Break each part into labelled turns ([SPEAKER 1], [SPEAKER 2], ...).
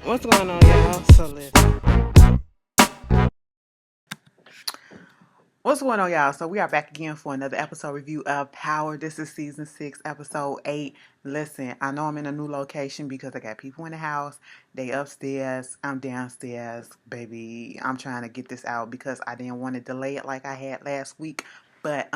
[SPEAKER 1] What's going on, y'all? So listen. What's going on, y'all? So we are back again for another episode review of Power. This is season 6, episode 8. Listen, I know I'm in a new location because I got people in the house. They upstairs. I'm downstairs. Baby, I'm trying to get this out because I didn't want to delay it like I had last week. But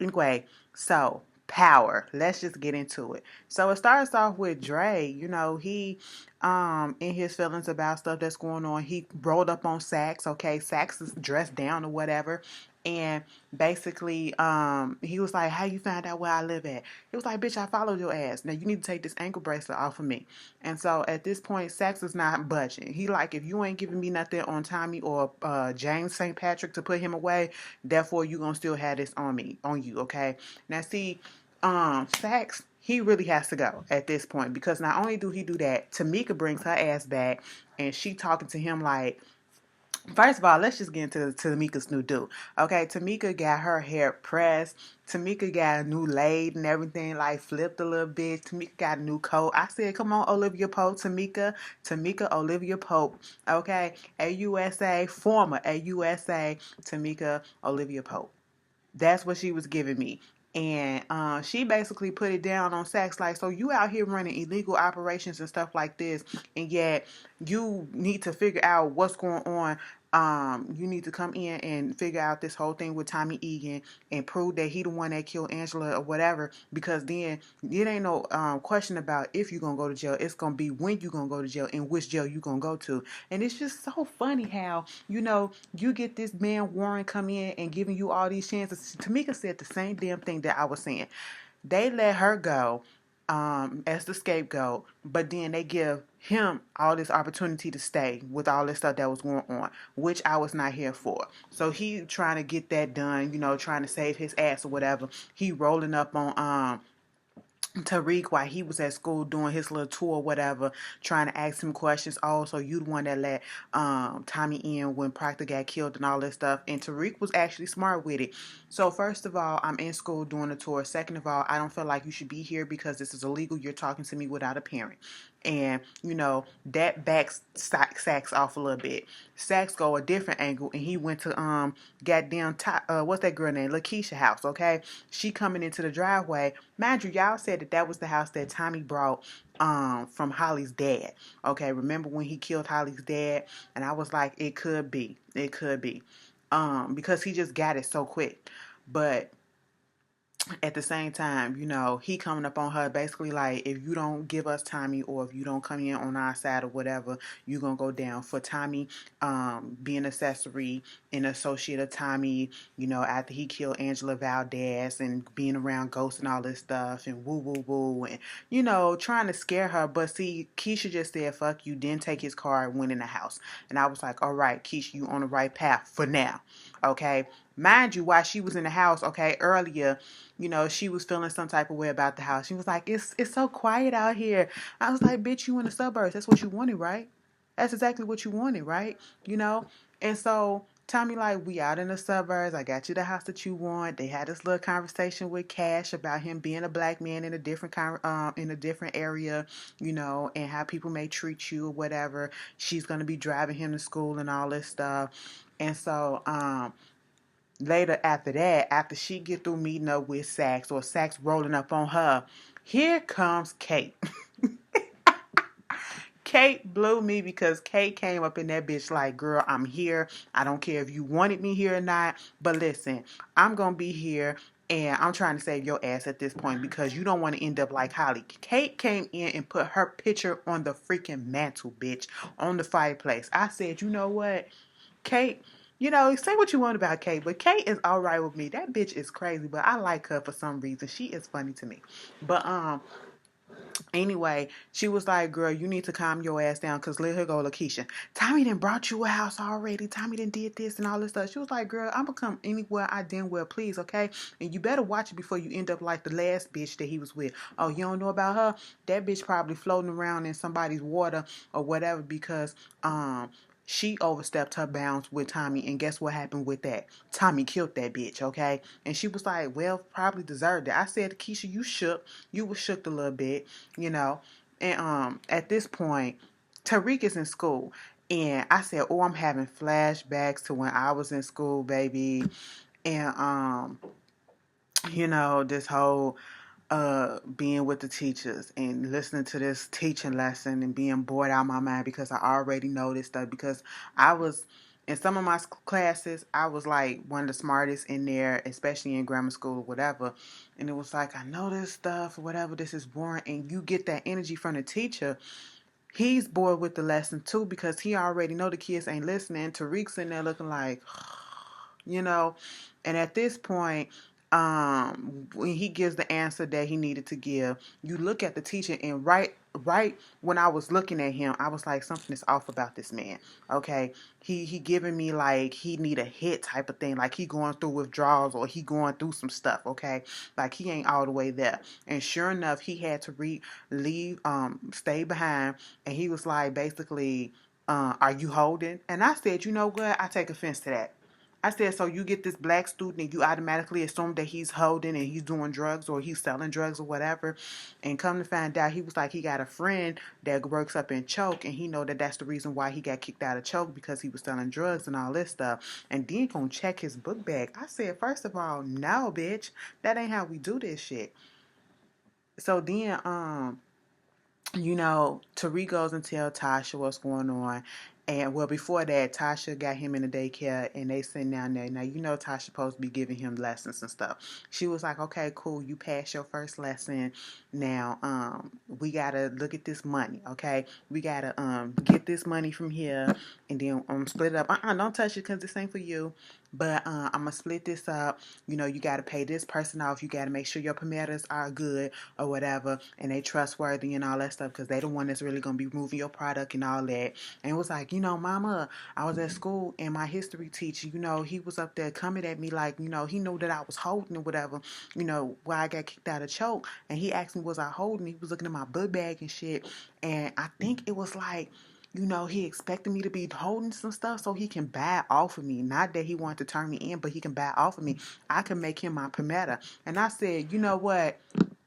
[SPEAKER 1] anyway, so Power. Let's just get into it. So it starts off with Dre. He in his feelings about stuff that's going on. He rolled up on Saxe. Okay, Saxe is dressed down or whatever. And basically, he was like, "How you found out where I live at?" He was like, "Bitch, I followed your ass. Now you need to take this ankle bracelet off of me." And so at this point, Saxe is not budging. He like, if you ain't giving me nothing on Tommy or James St. Patrick to put him away, therefore you gonna still have this on me, on you, okay? Now see, Saxe, he really has to go at this point because not only do he do that, Tamika brings her ass back and she talking to him like, first of all, let's just get into Tamika's new do. Okay, Tamika got her hair pressed. Tamika got a new laid and everything, like flipped a little bit. Tamika got a new coat. I said, come on, Olivia Pope, Tamika Olivia Pope. Okay, AUSA, former AUSA, Tamika Olivia Pope. That's what she was giving me. And she basically put it down on Saxe like, so you out here running illegal operations and stuff like this, and yet you need to figure out what's going on. You need to come in and figure out this whole thing with Tommy Egan and prove that he the one that killed Angela or whatever. Because then it ain't no question about if you're gonna go to jail. It's gonna be when you gonna go to jail and which jail you gonna go to. And it's just so funny how you get this man Warren come in and giving you all these chances. Tamika said the same damn thing that I was saying. They let her go as the scapegoat, but then they give him all this opportunity to stay with all this stuff that was going on, which I was not here for. So he trying to get that done, trying to save his ass or whatever. He rolling up on Tariq while he was at school doing his little tour or whatever, trying to ask him questions. Oh, so you the one that let Tommy in when Proctor got killed and all that stuff. And Tariq was actually smart with it. So first of all, I'm in school doing a tour. Second of all, I don't feel like you should be here because this is illegal. You're talking to me without a parent. And, that backs Saxe off a little bit. Saxe go a different angle and he went to goddamn what's that girl name? Keisha house, okay? She coming into the driveway. Mind you, y'all said that was the house that Tommy brought from Holly's dad. Okay, remember when he killed Holly's dad? And I was like, it could be. It could be. Because he just got it so quick. But at the same time, he coming up on her basically like, if you don't give us Tommy or if you don't come in on our side or whatever, you gonna go down. For Tommy being accessory and associate of Tommy, after he killed Angela Valdez and being around ghosts and all this stuff and woo woo woo and trying to scare her. But see, Keisha just said fuck you, didn't take his car and went in the house. And I was like, all right, Keisha, you on the right path for now. Okay. Mind you, while she was in the house, okay, earlier, she was feeling some type of way about the house. She was like, it's so quiet out here. I was like, bitch, you in the suburbs. That's what you wanted, right? That's exactly what you wanted, right? And so Tommy like, we out in the suburbs. I got you the house that you want. They had this little conversation with Cash about him being a black man in a different area, and how people may treat you or whatever. She's gonna be driving him to school and all this stuff. And so later after that, after she get through meeting up with Saxe or Saxe rolling up on her, here comes Kate. Kate blew me because Kate came up in that bitch like, girl, I'm here. I don't care if you wanted me here or not. But listen, I'm going to be here. And I'm trying to save your ass at this point because you don't want to end up like Holly. Kate came in and put her picture on the freaking mantle, bitch, on the fireplace. I said, you know what? Kate, say what you want about Kate, but Kate is all right with me. That bitch is crazy, but I like her for some reason. She is funny to me. But anyway, she was like, girl, you need to calm your ass down because let her go, Lakeisha. Tommy done brought you a house already. Tommy done did this and all this stuff. She was like, girl, I'm going to come anywhere I damn well please, okay? And you better watch it before you end up like the last bitch that he was with. Oh, you don't know about her? That bitch probably floating around in somebody's water or whatever because she overstepped her bounds with Tommy, and guess what happened with that? Tommy killed that bitch, okay? And she was like, well, probably deserved it. I said, Keisha, you shook. You was shook a little bit, you know. And at this point, Tariq is in school. And I said, oh, I'm having flashbacks to when I was in school, baby. And this whole being with the teachers and listening to this teaching lesson and being bored out of my mind because I already know this stuff, because I was in some of my classes, I was like one of the smartest in there, especially in grammar school or whatever. And it was like, I know this stuff or whatever, this is boring. And you get that energy from the teacher. He's bored with the lesson too because he already know the kids ain't listening. Tariq's in there looking like, you know. And at this point, when he gives the answer that he needed to give, you look at the teacher, and right when I was looking at him, I was like, something is off about this man. Okay, he giving me like he need a hit type of thing, like he going through withdrawals or he going through some stuff. Okay, like he ain't all the way there. And sure enough, he had to leave, stay behind, and he was like, basically, are you holding? And I said, you know what? I take offense to that. I said, so you get this black student and you automatically assume that he's holding and he's doing drugs or he's selling drugs or whatever. And come to find out, he was like, he got a friend that works up in Choke, and he know that that's the reason why he got kicked out of Choke, because he was selling drugs and all this stuff. And then gonna check his book bag. I said, first of all, no, bitch, that ain't how we do this shit. So then, Tariq goes and tell Tasha what's going on. And well, before that, Tasha got him in the daycare and they sitting down there. Now, Tasha supposed to be giving him lessons and stuff. She was like, okay, cool. You passed your first lesson. Now, we got to look at this money. Okay. We got to, get this money from here and then, split it up. Don't touch it because this ain't for you. But I'm going to split this up. You got to pay this person off. You got to make sure your permitters are good or whatever, and they trustworthy and all that stuff, because they the one that's really going to be moving your product and all that. And it was like, mama, I was at school and my history teacher, he was up there coming at me like, he knew that I was holding or whatever, why I got kicked out of Choke. And he asked me, was I holding? He was looking at my book bag and shit. And I think it was like, he expected me to be holding some stuff so he can buy off of me. Not that he wanted to turn me in, but he can buy off of me. I can make him my permitter. And I said, you know what?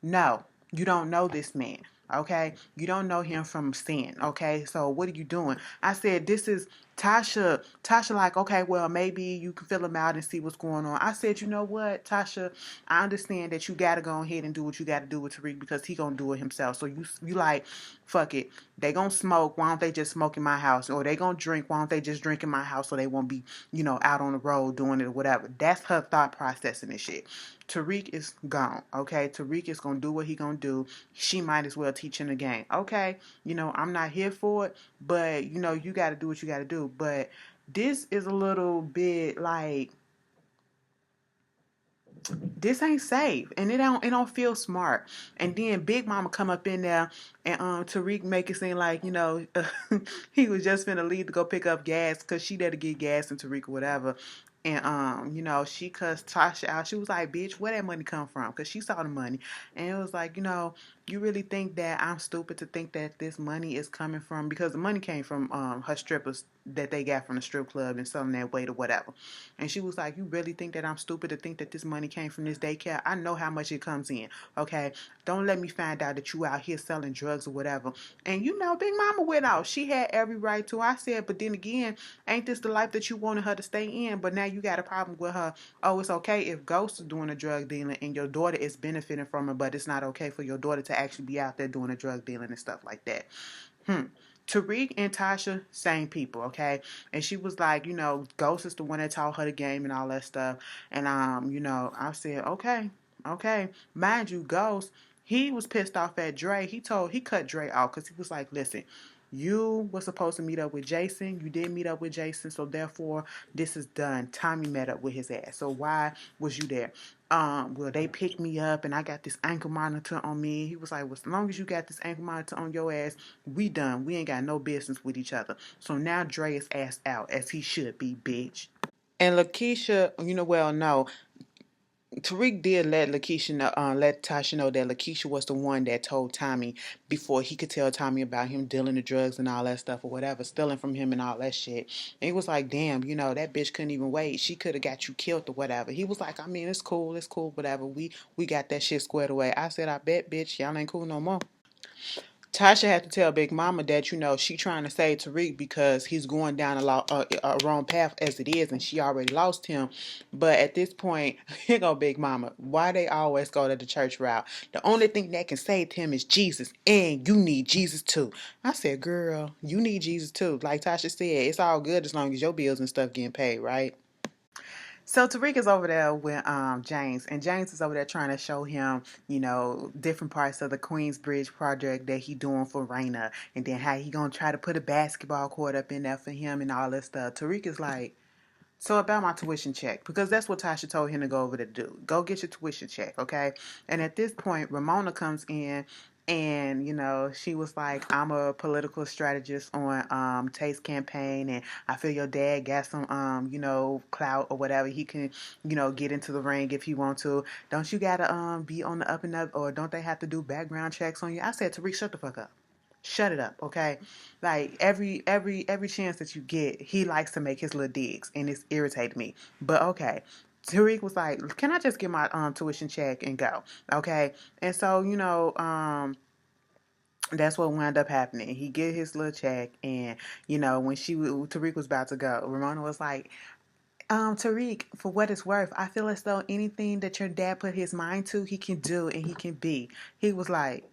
[SPEAKER 1] No, you don't know this man. Okay, you don't know him from sin. Okay, so what are you doing? I said, this is Tasha. Tasha, like, okay, well, maybe you can fill him out and see what's going on. I said, you know what, Tasha, I understand that you gotta go ahead and do what you gotta do with Tariq because he gonna do it himself. So you like, fuck it. They gonna smoke. Why don't they just smoke in my house? Or they gonna drink. Why don't they just drink in my house so they won't be, out on the road doing it or whatever. That's her thought process and this shit. Tariq is gone, okay? Tariq is going to do what he going to do. She might as well teach him the game, okay? I'm not here for it, but, you got to do what you got to do. But this is a little bit like, this ain't safe, and it don't feel smart. And then Big Mama come up in there, and Tariq make it seem like he was just finna leave to go pick up gas because she there to get gas and Tariq or whatever. And she cussed Tasha out. She was like, "Bitch, where that money come from?" Because she saw the money, and it was like, you really think that I'm stupid to think that this money is coming from, because the money came from her strippers that they got from the strip club and selling that weight or whatever. And she was like, you really think that I'm stupid to think that this money came from this daycare? I know how much it comes in, okay? Don't let me find out that you out here selling drugs or whatever. And Big Mama went out. She had every right to. I said, but then again, ain't this the life that you wanted her to stay in? But now you got a problem with her. Oh, it's okay if Ghost is doing a drug dealing and your daughter is benefiting from it, but it's not okay for your daughter to actually be out there doing a drug dealing and stuff like that. Tariq and Tasha, same people, okay? And she was like, Ghost is the one that taught her the game and all that stuff. And I said, okay. Mind you, Ghost, he was pissed off at Dre. He cut Dre off because he was like, listen, you were supposed to meet up with Jason. You did meet up with Jason, so therefore this is done. Tommy met up with his ass. So why was you there? Well, they picked me up and I got this ankle monitor on me. He was like, well, as long as you got this ankle monitor on your ass, we done. We ain't got no business with each other. So now Dre is ass out, as he should be, bitch. And Lakeisha, well, no. Tariq did let Lakeisha know, let Tasha know that Lakeisha was the one that told Tommy before he could tell Tommy about him dealing the drugs and all that stuff or whatever, stealing from him and all that shit. And he was like, damn, that bitch couldn't even wait. She could have got you killed or whatever. He was like, I mean, it's cool, whatever. We got that shit squared away. I said, I bet, bitch, y'all ain't cool no more. Tasha had to tell Big Mama that, she trying to save Tariq because he's going down a wrong path as it is, and she already lost him. But at this point, here go Big Mama. Why they always go to the church route? The only thing that can save him is Jesus, and you need Jesus too. I said, girl, you need Jesus too. Like Tasha said, it's all good as long as your bills and stuff getting paid, right? So Tariq is over there with James, and James is over there trying to show him, different parts of the Queensbridge project that he doing for Raina, and then how he gonna try to put a basketball court up in there for him and all that stuff. Tariq is like, so about my tuition check, because that's what Tasha told him to go over to do. Go get your tuition check, okay? And at this point, Ramona comes in and, she was like, I'm a political strategist on Tate's campaign, and I feel your dad got some, clout or whatever. He can, get into the ring if he want to. Don't you gotta be on the up and up, or don't they have to do background checks on you? I said, Tariq, shut the fuck up. Shut it up, okay? Like every chance that you get, he likes to make his little digs, and it's irritated me. But okay. Tariq was like, "Can I just get my tuition check and go?" Okay, and so that's what wound up happening. He get his little check, and when Tariq was about to go, Ramona was like, Tariq, for what it's worth, I feel as though anything that your dad put his mind to, he can do and he can be. He was like,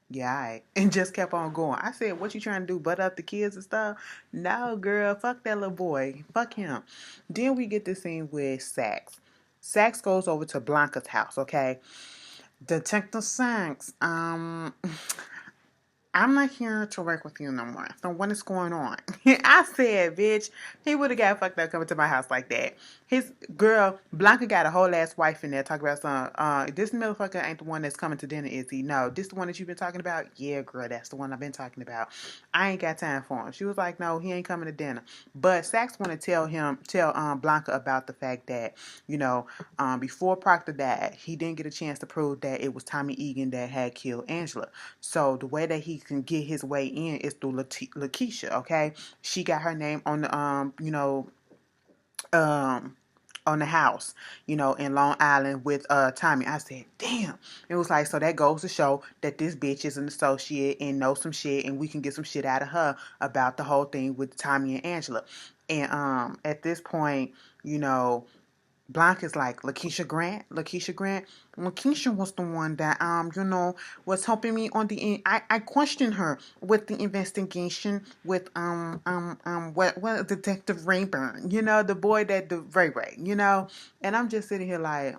[SPEAKER 1] yeah, all right. And just kept on going. I said, what you trying to do, butt up the kids and stuff? No, girl, fuck that little boy. Fuck him. Then we get this scene with Saxe. Saxe goes over to Blanca's house, okay? Detective Saxe, I'm not here to work with you no more. So what is going on? I said, bitch, he would have got fucked up coming to my house like that. His girl, Blanca got a whole ass wife in there talking about some, this motherfucker ain't the one that's coming to dinner, is he? No, this the one that you've been talking about? Yeah, girl, that's the one I've been talking about. I ain't got time for him. She was like, no, he ain't coming to dinner. But Saxe want to tell Blanca about the fact that, before Proctor died, he didn't get a chance to prove that it was Tommy Egan that had killed Angela. So the way that he can get his way in is through Keisha, okay? She got her name on the on the house, in Long Island with Tommy. I said, damn. It was like, so that goes to show that this bitch is an associate and knows some shit, and we can get some shit out of her about the whole thing with Tommy and Angela. And at this point, Blanca's like, Lakeisha Grant. Lakeisha was the one that was helping me on the I questioned her with the investigation with what Detective Rayburn, the boy that the Ray, and I'm just sitting here like,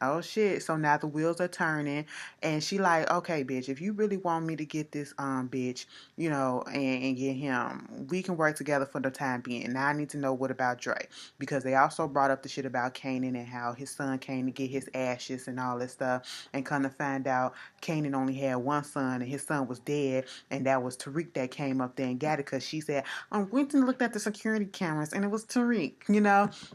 [SPEAKER 1] oh shit. So now the wheels are turning, and she like, okay, bitch, if you really want me to get this bitch, and get him, we can work together for the time being. Now I need to know what about Dre, because they also brought up the shit about Kanan and how his son came to get his ashes and all this stuff, and come to find out Kanan only had one son and his son was dead, and that was Tariq that came up there and got it, because she said, I went and looked at the security cameras and it was Tariq,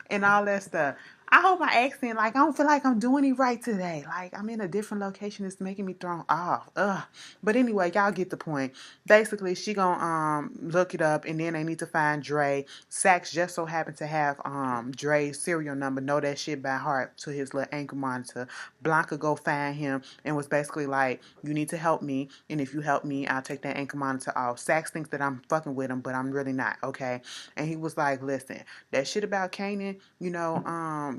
[SPEAKER 1] and all that stuff. I hope my accent, like, I don't feel like I'm doing it right today. Like, I'm in a different location. It's making me thrown off. Ugh. But anyway, y'all get the point. Basically, she gonna look it up, and then they need to find Dre. Saxe just so happened to have Dre's serial number, know that shit by heart, to his little ankle monitor. Blanca go find him and was basically like, you need to help me, and if you help me, I'll take that ankle monitor off. Saxe thinks that I'm fucking with him, but I'm really not, okay? And he was like, listen, that shit about Kanan,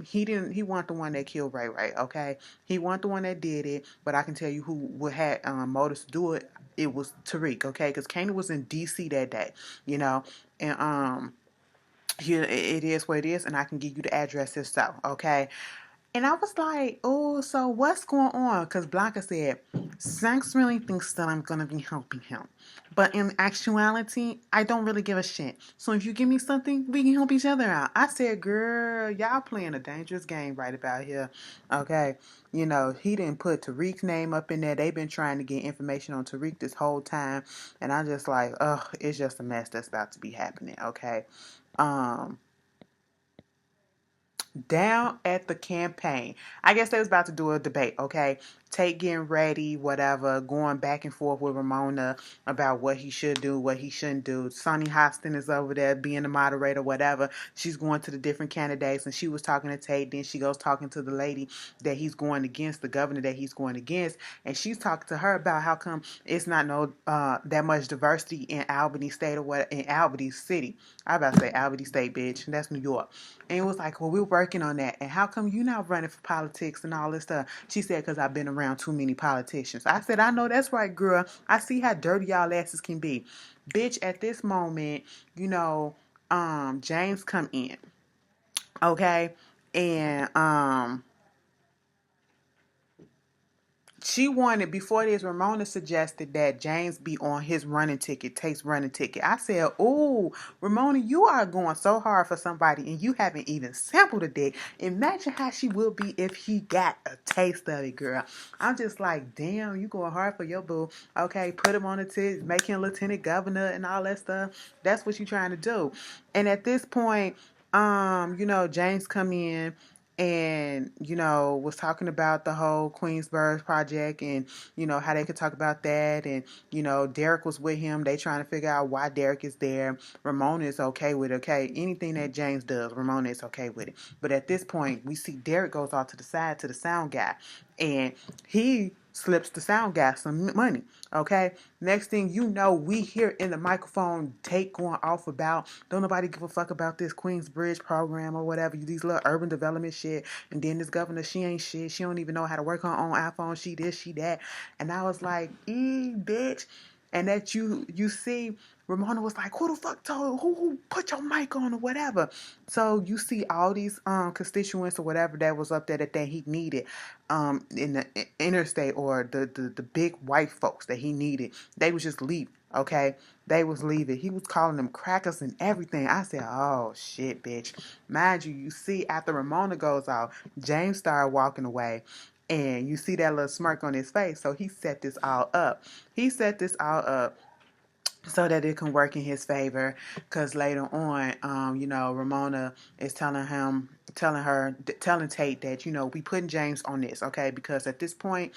[SPEAKER 1] he wasn't the one that killed Ray, okay? He wasn't the one that did it, but I can tell you who had motives to do it. It was Tariq, okay? Because Kanan was in D.C. that day, and here it is what it is, and I can give you the addresses, so, okay? And I was like, oh, so what's going on? Because Blanca said, Sax really thinks that I'm going to be helping him. But in actuality, I don't really give a shit. So if you give me something, we can help each other out. I said, girl, y'all playing a dangerous game right about here. Okay. He didn't put Tariq's name up in there. They've been trying to get information on Tariq this whole time. And I'm just like, ugh, it's just a mess that's about to be happening. Okay. Down at the campaign, I guess they was about to do a debate, okay? Tate getting ready, whatever, going back and forth with Ramona about what he should do, what he shouldn't do. Sonny Hostin is over there being the moderator, whatever. She's going to the different candidates, and she was talking to Tate. Then she goes talking to the lady that he's going against, the governor that he's going against, and she's talking to her about how come it's not no that much diversity in Albany State or what in Albany City. I about to say Albany State, bitch. That's New York. And it was like, well, we're working on that. And how come you not running for politics and all this stuff? She said, because I've been around too many politicians. I said, I know that's right, girl. I see how dirty y'all asses can be. Bitch, at this moment, James come in. Okay? And she wanted, before this, Ramona suggested that James be on his running ticket, Tate's running ticket. I said, ooh, Ramona, you are going so hard for somebody and you haven't even sampled a dick. Imagine how she will be if he got a taste of it, girl. I'm just like, damn, you going hard for your boo. Okay, put him on the ticket, make him lieutenant governor and all that stuff. That's what you trying to do. And at this point, James come in and was talking about the whole Queensborough project and how they could talk about that. And Derek was with him. They trying to figure out why Derek is there. Ramona is okay with it. Okay, anything that James does, Ramona is okay with it. But at this point, we see Derek goes off to the side to the sound guy, and he slips the sound guy some money. Okay, next thing you know, we hear in the microphone Tate going off about, don't nobody give a fuck about this Queensbridge program or whatever, these little urban development shit. And then this governor, she ain't shit. She don't even know how to work her own iPhone. She this, she that. And I was like, bitch. And that you see, Ramona was like, who the fuck told, who put your mic on or whatever. So you see all these constituents or whatever that was up there that he needed in the interstate, or the big white folks that he needed. They was just leaving, okay? They was leaving. He was calling them crackers and everything. I said, oh shit, bitch. Mind you, you see after Ramona goes off, James started walking away. And you see that little smirk on his face. So he set this all up. So that it can work in his favor. Because later on, Ramona is telling Tate that, we putting James on this, okay? Because at this point,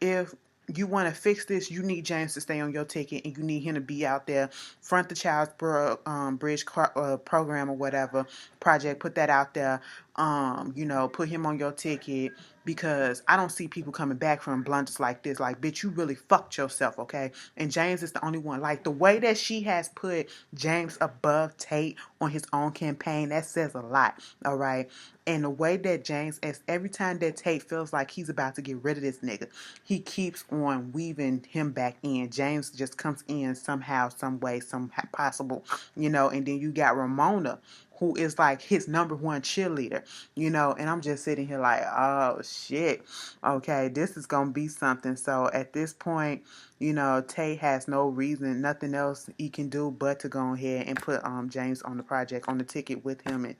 [SPEAKER 1] if you want to fix this, you need James to stay on your ticket, and you need him to be out there, front the Child's Bridge program or whatever project, put that out there, put him on your ticket, because I don't see people coming back from blunders like this. Like, bitch, you really fucked yourself, okay? And James is the only one. Like, the way that she has put James above Tate on his own campaign, that says a lot, all right? And the way that James, as every time that Tate feels like he's about to get rid of this nigga, he keeps on weaving him back in. James just comes in somehow, some way, some possible, and then you got Ramona, who is like his number one cheerleader, and I'm just sitting here like, oh shit, okay, this is gonna be something. So at this point, Tate has no reason, nothing else he can do but to go ahead and put James on the project, on the ticket with him, and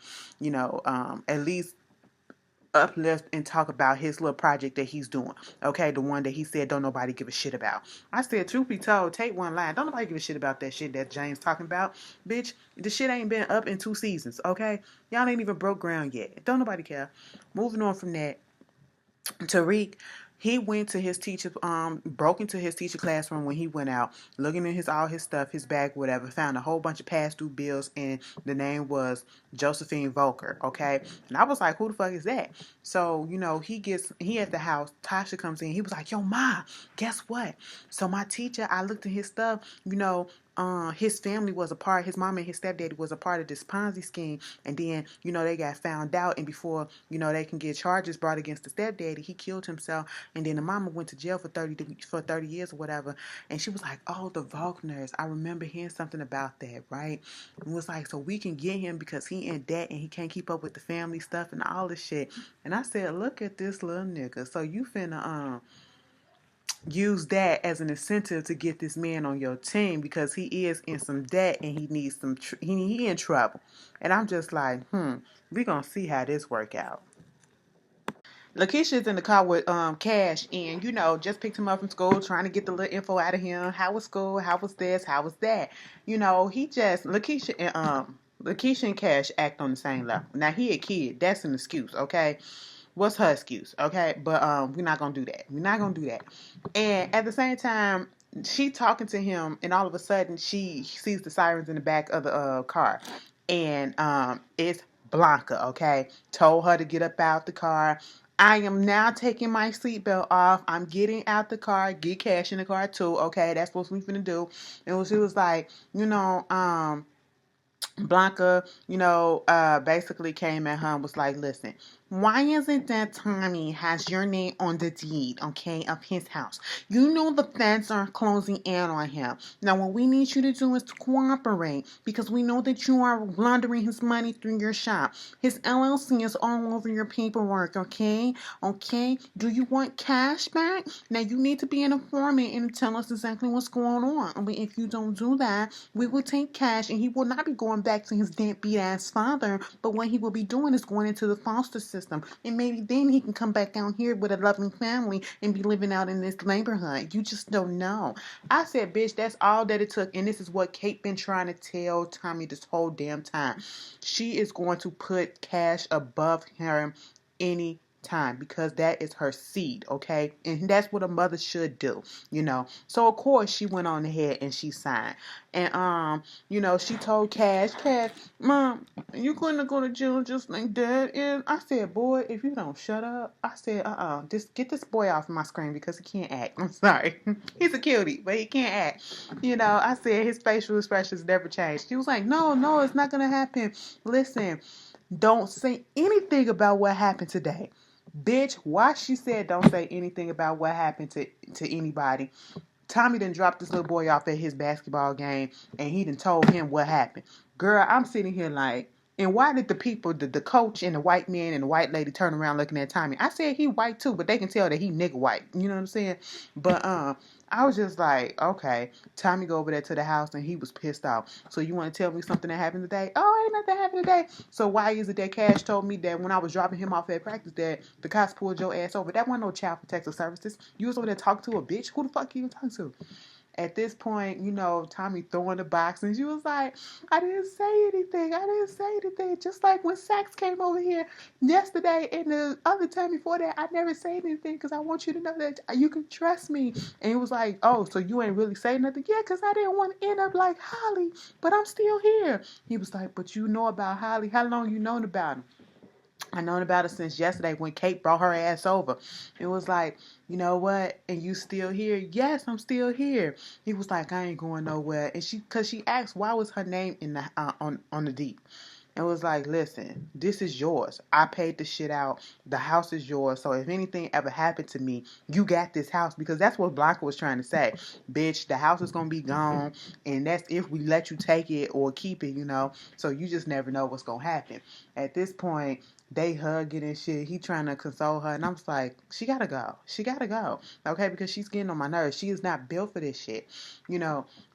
[SPEAKER 1] at least uplift and talk about his little project that he's doing. Okay, the one that he said don't nobody give a shit about. I said, truth be told, Tate one line. Don't nobody give a shit about that shit that James talking about. Bitch, the shit ain't been up in 2 seasons, okay? Y'all ain't even broke ground yet. Don't nobody care. Moving on from that, Tariq, he went to his teacher, broke into his teacher classroom when he went out, looking in all his stuff, his bag, whatever, found a whole bunch of past due bills, and the name was Josephine Volker, okay? And I was like, who the fuck is that? So, he at the house, Tasha comes in, he was like, yo, Ma, guess what? So my teacher, I looked at his stuff, his family was a part, his mom and his stepdaddy was a part of this Ponzi scheme, and then, they got found out, and before, they can get charges brought against the stepdaddy, he killed himself, and then the mama went to jail for 30 years or whatever, and she was like, oh, the Volkners, I remember hearing something about that, right? And it was like, so we can get him because he in debt, and he can't keep up with the family stuff and all this shit, and I said, look at this little nigga, so you finna, use that as an incentive to get this man on your team because he is in some debt and he needs some he in trouble. And I'm just like, we gonna see how this work out. Lakeisha's in the car with Cash, and just picked him up from school, trying to get the little info out of him. How was school? How was this? How was that? He just Lakeisha and Cash act on the same level. Now he a kid, that's an excuse, okay? What's her excuse? Okay, but we're not gonna do that. We're not gonna do that. And at the same time, she talking to him, and all of a sudden she sees the sirens in the back of the car, and it's Blanca. Okay, told her to get up out the car. I am now taking my seatbelt off. I'm getting out the car. Get Cash in the car too. Okay, that's what we finna do. And she was like, Blanca, basically came at her and was like, listen, why isn't that Tommy has your name on the deed, okay, of his house? You know the feds are closing in on him. Now, what we need you to do is to cooperate because we know that you are laundering his money through your shop. His LLC is all over your paperwork, okay? Okay? Do you want cash back? Now, you need to be an informant and tell us exactly what's going on. I mean, if you don't do that, we will take cash and he will not be going back to his deadbeat ass father, but what he will be doing is going into the foster system. And maybe then he can come back down here with a loving family and be living out in this neighborhood. You just don't know. I said, bitch, that's all that it took. And this is what Kate been trying to tell Tommy this whole damn time. She is going to put Cash above him any time because that is her seed, okay? And that's what a mother should do, So of course she went on ahead and she signed. And she told Cash, Mom, you couldn't go to jail just like that. And I said, boy, if you don't shut up, I said, just get this boy off my screen because he can't act. I'm sorry. He's a cutie, but he can't act. I said his facial expressions never changed. She was like, no, it's not gonna happen. Listen, don't say anything about what happened today. Bitch, why she said don't say anything about what happened to anybody. Tommy done dropped this little boy off at his basketball game and he done told him what happened. Girl, I'm sitting here like, and why did the people, the coach and the white man and the white lady turn around looking at Tommy? I said he white too, but they can tell that he nigga white. You know what I'm saying? But I was just like, okay. Tommy go over there to the house and he was pissed off. So you want to tell me something that happened today? Oh, ain't nothing happened today. So why is it that Cash told me that when I was dropping him off at practice that the cops pulled your ass over? That wasn't no child protective services. You was over there talking to a bitch. Who the fuck you talking to? At this point, Tommy throwing the box, and she was like, I didn't say anything. I didn't say anything. Just like when Saxe came over here yesterday and the other time before that, I never said anything because I want you to know that you can trust me. And he was like, oh, so you ain't really say nothing? Yeah, because I didn't want to end up like Holly, but I'm still here. He was like, but you know about Holly. How long you known about him? I known about it since yesterday when Kate brought her ass over. It was like, you know what? And you still here? Yes, I'm still here. He was like, I ain't going nowhere. And cause she asked why was her name in the on the deed. And was like, listen, this is yours. I paid the shit out. The house is yours. So if anything ever happened to me, you got this house. Because that's what Blanca was trying to say. Bitch, the house is going to be gone. And that's if we let you take it or keep it, So you just never know what's going to happen. At this point, they hugging and shit. He trying to console her. And I'm just like, she got to go. She got to go. Okay? Because she's getting on my nerves. She is not built for this shit.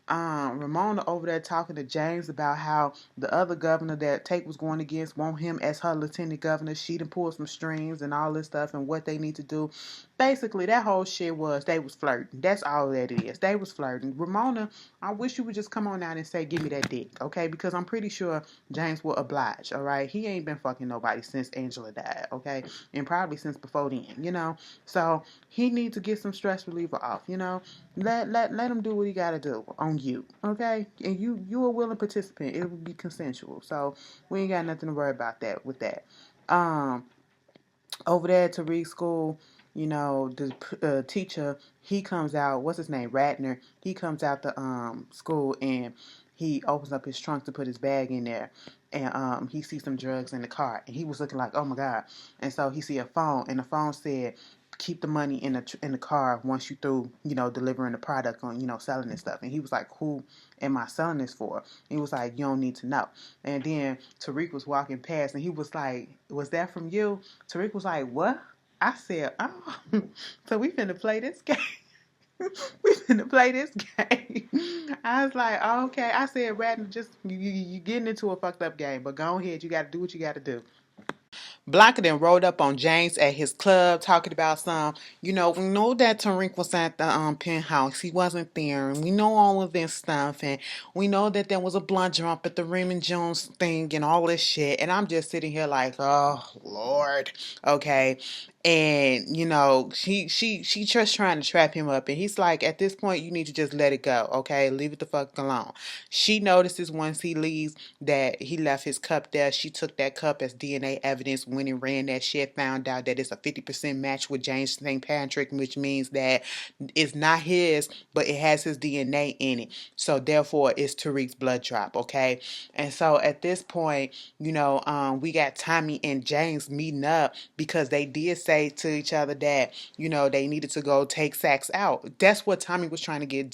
[SPEAKER 1] Ramona over there talking to James about how the other governor that Tate was going against want him as her lieutenant governor. She done pulled some strings and all this stuff and what they need to do. Basically, that whole shit was they was flirting. That's all that it is. They was flirting. Ramona, I wish you would just come on out and say, give me that dick, okay? Because I'm pretty sure James will oblige, all right? He ain't been fucking nobody since Angela died, okay? And probably since before then, So he needs to get some stress reliever off, Let him do what he got to do on you, okay? And you a willing participant. It will be consensual. So we ain't got nothing to worry about that with that. Over there at Tariq's school, the teacher, he comes out, what's his name, Ratner, he comes out the school and he opens up his trunk to put his bag in there. And he sees some drugs in the car. And he was looking like, oh my God. And so he see a phone, and the phone said, keep the money in the car once you through, delivering the product on, selling this stuff. And he was like, who am I selling this for? And he was like, you don't need to know. And then Tariq was walking past and he was like, was that from you? Tariq was like, what? I said, oh, so we finna play this game. We finna play this game. I was like, oh, okay. I said, Radden, just you getting into a fucked up game, but go ahead. You got to do what you got to do. Blanca then rolled up on James at his club talking about some, we know that Tariq was at the penthouse. He wasn't there. And we know all of this stuff. And we know that there was a blood drop at the Raymond Jones thing and all this shit. And I'm just sitting here like, oh, Lord. Okay. And she just trying to trap him up, and he's like, at this point, you need to just let it go, okay? Leave it the fuck alone. She notices once he leaves that he left his cup there. She took that cup as DNA evidence, went and ran that shit, found out that it's a 50% match with James St. Patrick, which means that it's not his, but it has his DNA in it. So therefore, it's Tariq's blood drop, okay? And so at this point, we got Tommy and James meeting up because they did say to each other that, they needed to go take Saxe out. That's what Tommy was trying to get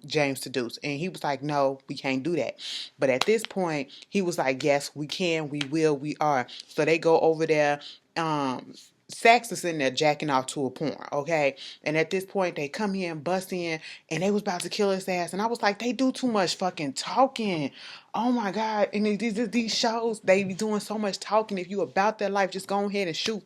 [SPEAKER 1] James to do. And he was like, no, we can't do that. But at this point, he was like, yes, we can, we will, we are. So they go over there. Saxe is sitting there jacking off to a porn, okay? And at this point, they come here and bust in, and they was about to kill his ass. And I was like, they do too much fucking talking. Oh my God. And these shows, they be doing so much talking. If you about that life, just go ahead and shoot.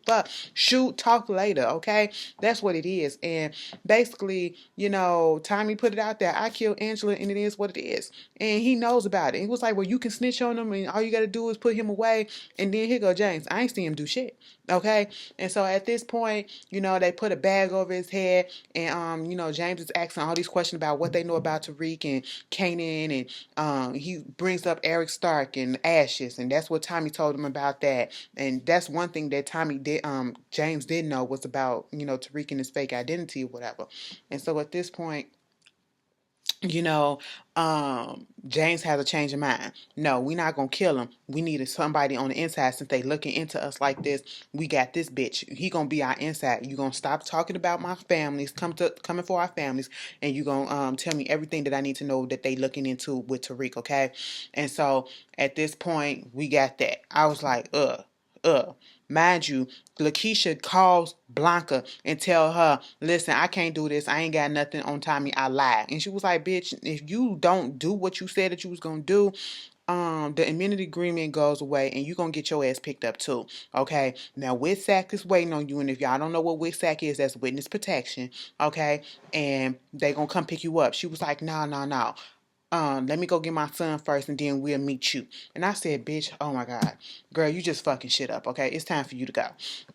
[SPEAKER 1] Shoot, talk later, okay? That's what it is. And basically, Tommy put it out there. I killed Angela, and it is what it is. And he knows about it. He was like, well, you can snitch on him, and all you got to do is put him away. And then here go James. I ain't seen him do shit, okay? And so at this point, they put a bag over his head, and James is asking all these questions about what they know about Tariq and Kanan, and he brings up Eric Stark and Ashes, and that's what Tommy told him about that. And that's one thing that James didn't know was about, Tariq and his fake identity or whatever. And so at this point, James has a change of mind. No, we're not gonna kill him. We needed somebody on the inside. Since they looking into us like this, we got this bitch. He gonna be our inside. You gonna stop talking about my families, coming for our families, and you gonna tell me everything that I need to know that they looking into with Tariq, okay? And so at this point, we got that. I was like, Mind you, Lakeisha calls Blanca and tell her, listen, I can't do this. I ain't got nothing on Tommy. I lied. And she was like, bitch, if you don't do what you said that you was going to do, the immunity agreement goes away and you're going to get your ass picked up too. Okay. Now, WITSAC is waiting on you. And if y'all don't know what WITSAC is, that's witness protection. Okay. And they going to come pick you up. She was like, no, no, no. Let me go get my son first and then we'll meet you. And I said, bitch, oh my God, girl, you just fucking shit up, okay? It's time for you to go.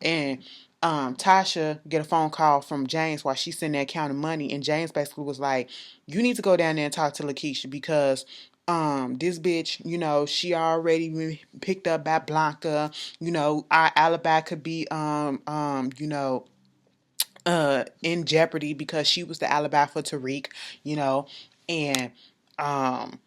[SPEAKER 1] And Tasha get a phone call from James while she's sitting there counting money, and James basically was like, you need to go down there and talk to Lakeisha because this bitch, she already been picked up by Blanca. Our alibi could be in jeopardy because she was the alibi for Tariq, and um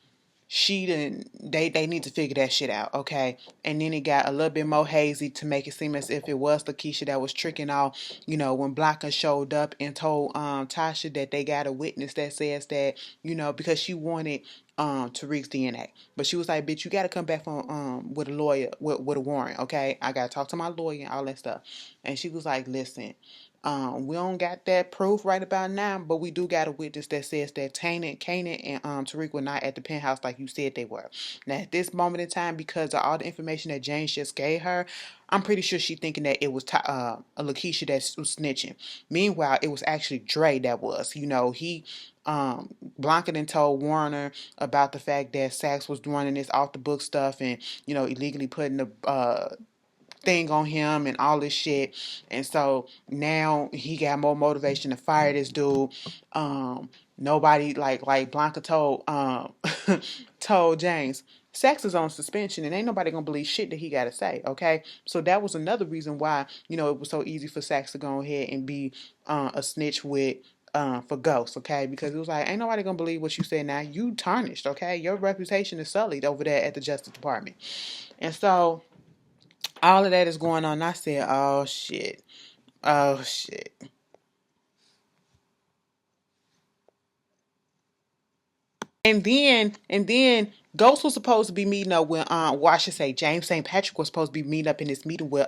[SPEAKER 1] she didn't they need to figure that shit out, okay? And then it got a little bit more hazy to make it seem as if it was Lakeisha that was tricking off, when Blanca showed up and told Tasha that they got a witness that says that, because she wanted Tariq's DNA. But she was like, bitch, you gotta come back from with a lawyer, with a warrant, okay? I gotta talk to my lawyer and all that stuff. And she was like, listen, we don't got that proof right about now, but we do got a witness that says that Kanan and Tariq were not at the penthouse like you said they were. Now, at this moment in time, because of all the information that James just gave her, I'm pretty sure she's thinking that it was a Lakeisha that was snitching. Meanwhile, it was actually Dre that was. Blanca then told Warner about the fact that Saxe was running this off the book stuff and, illegally putting the thing on him and all this shit. And so now he got more motivation to fire this dude. Nobody like Blanca told told James, Saxe is on suspension and ain't nobody gonna believe shit that he gotta say, okay? So that was another reason why, it was so easy for Saxe to go ahead and be a snitch with for Ghost, okay? Because it was like, ain't nobody gonna believe what you say now. You tarnished, okay? Your reputation is sullied over there at the Justice Department. And so all of that is going on. I said, oh shit. Oh shit. And then Ghost was supposed to be meeting up with well, I should say James St. Patrick was supposed to be meeting up in this meeting with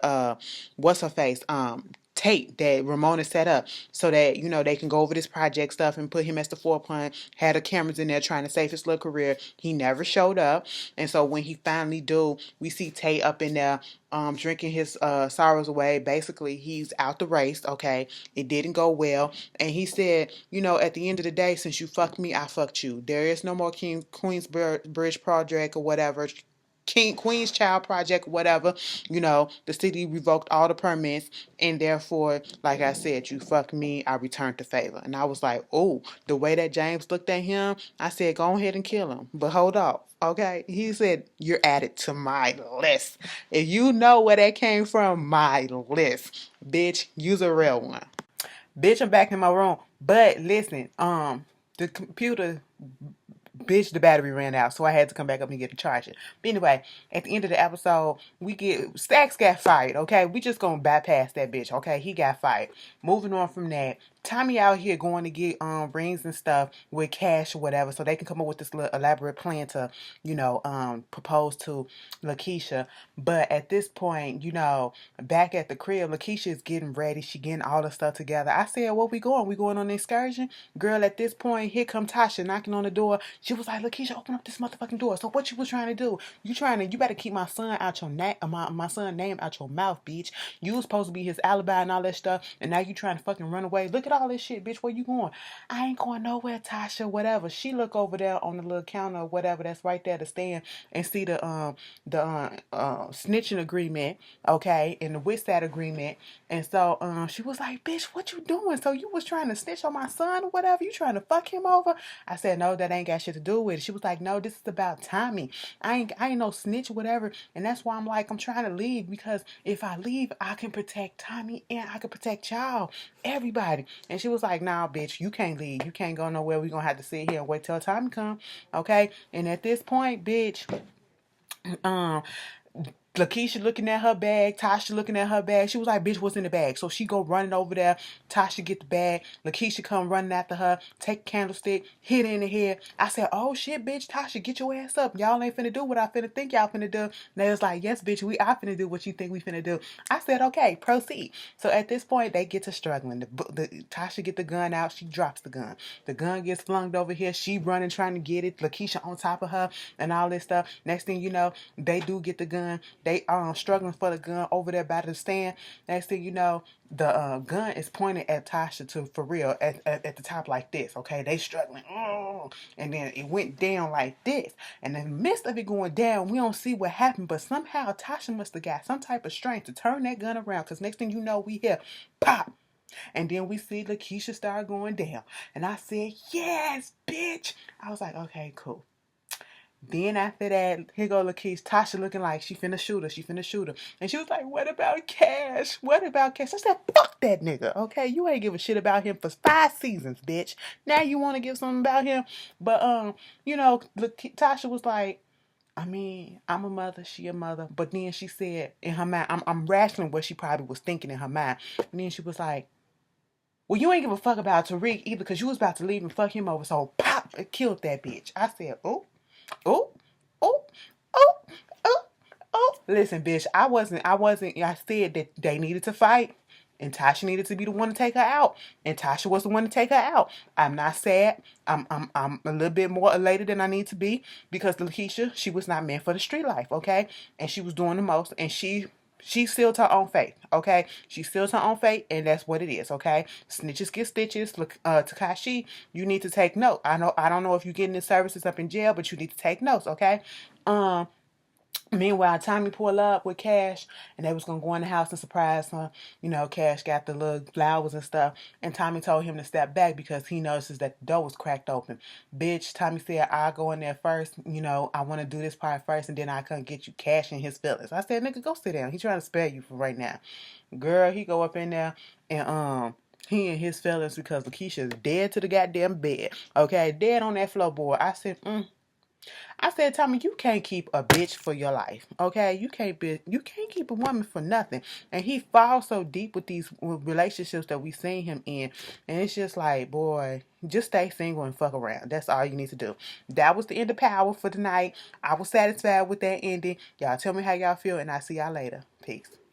[SPEAKER 1] what's her face? Tate that Ramona set up so that, they can go over this project stuff and put him as the forefront, had the cameras in there trying to save his little career. He never showed up. And so when he finally do, we see Tate up in there drinking his sorrows away. Basically, he's out the race, okay? It didn't go well. And he said, at the end of the day, since you fucked me, I fucked you. There is no more Queensbridge Project or whatever. Queen's Child Project, whatever. The city revoked all the permits, and therefore, like I said, you fucked me, I returned the favor. And I was like, oh, the way that James looked at him, I said, go ahead and kill him. But hold up, okay? He said, you're added to my list. If you know where that came from, my list. Bitch, use a real one. Bitch, I'm back in my room. But listen, the computer, bitch, the battery ran out, so I had to come back up and get the charger. But anyway, at the end of the episode, Saxe got fired, okay? We just gonna bypass that bitch, okay? He got fired. Moving on from that, Tommy out here going to get rings and stuff with cash or whatever, so they can come up with this little elaborate plan to, propose to Keisha. But at this point, back at the crib, Keisha is getting ready. She getting all the stuff together. I said, where we going? We going on an excursion? Girl, at this point, here come Tasha knocking on the door. She was like, Keisha, open up this motherfucking door. So what you was trying to do? You better keep my son out your my son name out your mouth, bitch. You was supposed to be his alibi and all that stuff, and now you trying to fucking run away. Look at all this shit, bitch. Where you going? I ain't going nowhere, Tasha. Whatever. She look over there on the little counter or whatever that's right there to stand and see the snitching agreement, okay, and the WISAT agreement. And so she was like, bitch, what you doing? So you was trying to snitch on my son or whatever? You trying to fuck him over? I said, no, that ain't got shit to do with it. She was like, no, this is about Tommy. I ain't no snitch, whatever. And that's why I'm trying to leave, because if I leave, I can protect Tommy and I can protect y'all, everybody. And she was like, nah, bitch, you can't leave. You can't go nowhere. We gonna have to sit here and wait till Tommy come, okay? And at this point, bitch, Keisha looking at her bag, Tasha looking at her bag. She was like, bitch, what's in the bag? So she go running over there. Tasha get the bag. Keisha come running after her, take a candlestick, hit her in the head. I said, oh shit, bitch, Tasha, get your ass up. Y'all ain't finna do what I finna think y'all finna do. And they was like, yes, bitch, I finna do what you think we finna do. I said, okay, proceed. So at this point, they get to struggling. Tasha get the gun out. She drops the gun. The gun gets flung over here. She running, trying to get it. Keisha on top of her and all this stuff. Next thing you know, they do get the gun. They struggling for the gun over there by the stand. Next thing you know, the gun is pointed at Tasha for real at the top like this. Okay, they struggling. And then it went down like this. And in the midst of it going down, we don't see what happened, but somehow Tasha must have got some type of strength to turn that gun around. Because next thing you know, we hear pop. And then we see Keisha start going down. And I said, yes, bitch. I was like, okay, cool. Then after that, here go Keisha, Tasha looking like she finna shoot her. She finna shoot her. And she was like, what about Cash? What about Cash? I said, fuck that nigga, okay? You ain't give a shit about him for 5 seasons, bitch. Now you want to give something about him? But, Tasha was like, I mean, I'm a mother, she a mother. But then she said in her mind, I'm rationing what she probably was thinking in her mind. And then she was like, well, you ain't give a fuck about Tariq either, because you was about to leave and fuck him over. So, pop, it killed that bitch. I said, oh. Oh, oh, oh, oh, oh. Listen, bitch, I said that they needed to fight. And Tasha needed to be the one to take her out. And Tasha was the one to take her out. I'm not sad. I'm a little bit more elated than I need to be. Because Keisha, she was not meant for the street life, okay? And she was doing the most. And she sealed her own fate, okay? She sealed her own fate, and that's what it is, okay? Snitches get stitches. Look, Takashi, you need to take note. I don't know if you're getting the services up in jail, but you need to take notes, okay? Meanwhile, Tommy pulled up with Cash, and they was gonna go in the house and surprise her. Cash got the little flowers and stuff, and Tommy told him to step back because he notices that the door was cracked open. Bitch, Tommy said, I'll go in there first. I want to do this part first, and then I can get you Cash in his feelings. I said, nigga, go sit down. He trying to spare you for right now. Girl, he go up in there, and he and his feelings because Keisha is dead to the goddamn bed. Okay, dead on that floorboard. I said, Tommy, you can't keep a bitch for your life, okay? You can't keep a woman for nothing. And he falls so deep with these relationships that we seen him in, and it's just like, boy, just stay single and fuck around. That's all you need to do. That was the end of Power for tonight. I was satisfied with that ending. Y'all tell me how y'all feel, and I'll see y'all later. Peace.